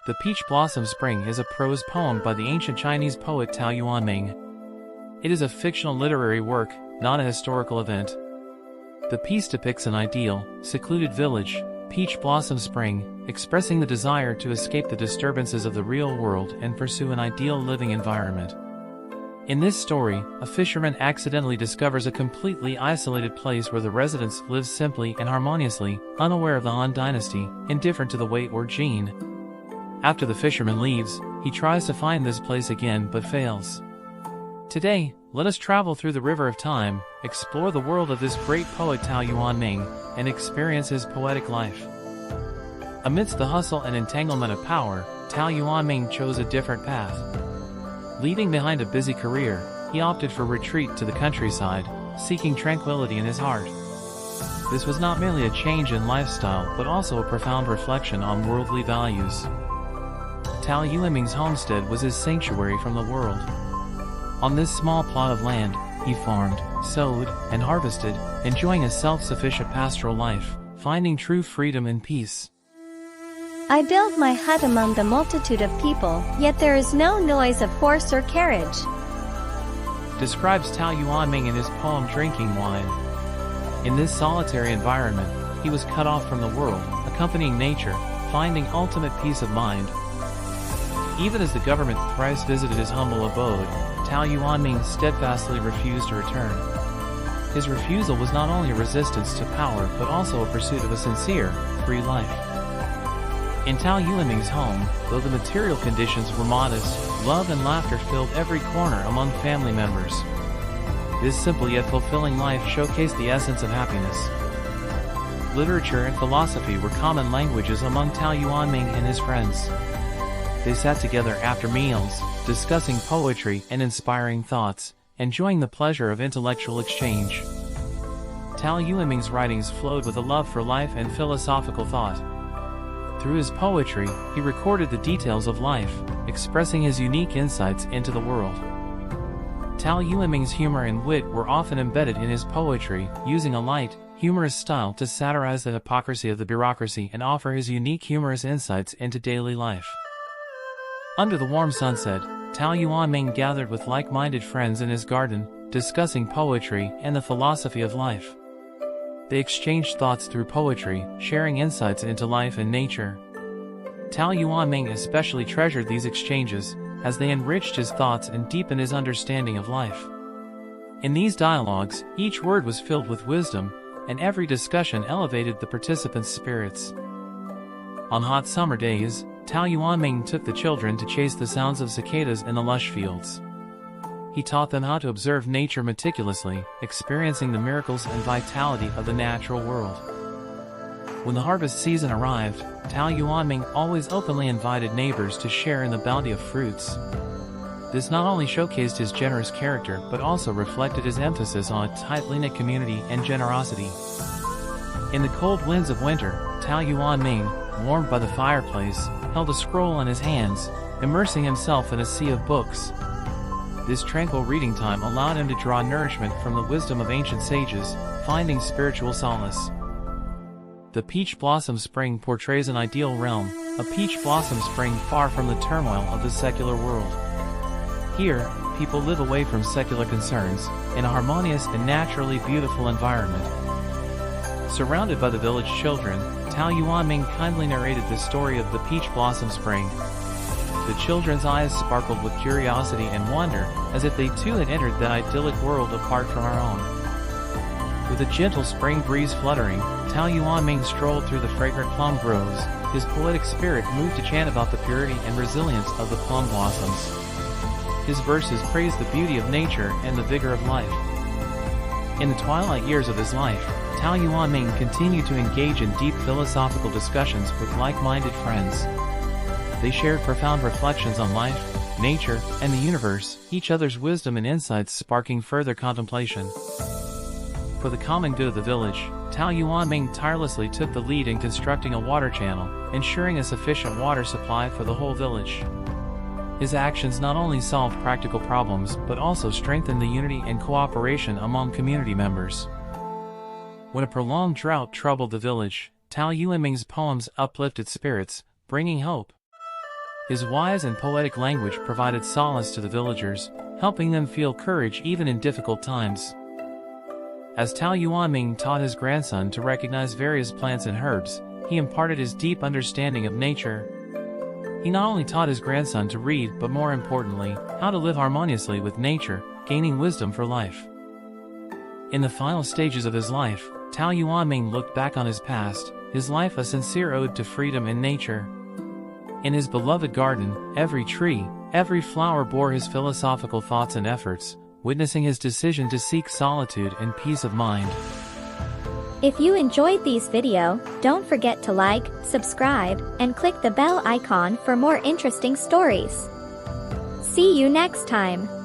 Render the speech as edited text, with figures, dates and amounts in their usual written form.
The Peach Blossom Spring is a prose poem by the ancient Chinese poet Tao Yuanming. It is a fictional literary work, not a historical event. The piece depicts an ideal, secluded village, Peach Blossom Spring, expressing the desire to escape the disturbances of the real world and pursue an ideal living environment. In this story, a fisherman accidentally discovers a completely isolated place where the residents live simply and harmoniously, unaware of the Han Dynasty, indifferent to the Wei or Jin. After the fisherman leaves, he tries to find this place again but fails. Today, let us travel through the river of time, explore the world of this great poet Tao Yuanming, and experience his poetic life. Amidst the hustle and entanglement of power, Tao Yuanming chose a different path. Leaving behind a busy career, he opted for retreat to the countryside, seeking tranquility in his heart. This was not merely a change in lifestyle but also a profound reflection on worldly values. Tao Yuanming's homestead was his sanctuary from the world. On this small plot of land, he farmed, sowed, and harvested, enjoying a self-sufficient pastoral life, finding true freedom and peace. I build my hut among the multitude of people, yet there is no noise of horse or carriage. Describes Tao Yuanming in his poem Drinking Wine. In this solitary environment, he was cut off from the world, accompanying nature, finding ultimate peace of mind. Even as the government thrice visited his humble abode, Tao Yuanming steadfastly refused to return. His refusal was not only a resistance to power but also a pursuit of a sincere, free life. In Tao Yuanming's home, though the material conditions were modest, love and laughter filled every corner among family members. This simple yet fulfilling life showcased the essence of happiness. Literature and philosophy were common languages among Tao Yuanming and his friends. They sat together after meals, discussing poetry and inspiring thoughts, enjoying the pleasure of intellectual exchange. Tao Yuanming's writings flowed with a love for life and philosophical thought. Through his poetry, he recorded the details of life, expressing his unique insights into the world. Tao Yuanming's humor and wit were often embedded in his poetry, using a light, humorous style to satirize the hypocrisy of the bureaucracy and offer his unique humorous insights into daily life. Under the warm sunset, Tao Yuanming gathered with like-minded friends in his garden, discussing poetry and the philosophy of life. They exchanged thoughts through poetry, sharing insights into life and nature. Tao Yuanming especially treasured these exchanges, as they enriched his thoughts and deepened his understanding of life. In these dialogues, each word was filled with wisdom, and every discussion elevated the participants' spirits. On hot summer days, Tao Yuanming took the children to chase the sounds of cicadas in the lush fields. He taught them how to observe nature meticulously, experiencing the miracles and vitality of the natural world. When the harvest season arrived, Tao Yuanming always openly invited neighbors to share in the bounty of fruits. This not only showcased his generous character but also reflected his emphasis on a tightly-knit community and generosity. In the cold winds of winter, Tao Yuanming, warmed by the fireplace, held a scroll in his hands, immersing himself in a sea of books. This tranquil reading time allowed him to draw nourishment from the wisdom of ancient sages, finding spiritual solace. The Peach Blossom Spring portrays an ideal realm, a peach blossom spring far from the turmoil of the secular world. Here, people live away from secular concerns, in a harmonious and naturally beautiful environment. Surrounded by the village children, Tao Yuanming kindly narrated the story of the Peach Blossom Spring. The children's eyes sparkled with curiosity and wonder, as if they too had entered that idyllic world apart from our own. With a gentle spring breeze fluttering, Tao Yuanming strolled through the fragrant plum groves, his poetic spirit moved to chant about the purity and resilience of the plum blossoms. His verses praised the beauty of nature and the vigor of life. In the twilight years of his life, Tao Yuanming continued to engage in deep philosophical discussions with like-minded friends. They shared profound reflections on life, nature, and the universe, each other's wisdom and insights sparking further contemplation. For the common good of the village, Tao Yuanming tirelessly took the lead in constructing a water channel, ensuring a sufficient water supply for the whole village. His actions not only solved practical problems but also strengthened the unity and cooperation among community members. When a prolonged drought troubled the village, Tao Yuanming's poems uplifted spirits, bringing hope. His wise and poetic language provided solace to the villagers, helping them feel courage even in difficult times. As Tao Yuanming taught his grandson to recognize various plants and herbs, he imparted his deep understanding of nature. He not only taught his grandson to read but more importantly, how to live harmoniously with nature, gaining wisdom for life. In the final stages of his life, Tao Yuanming looked back on his past, his life a sincere ode to freedom and nature. In his beloved garden, every tree, every flower bore his philosophical thoughts and efforts, witnessing his decision to seek solitude and peace of mind. If you enjoyed this video, don't forget to like, subscribe, and click the bell icon for more interesting stories. See you next time.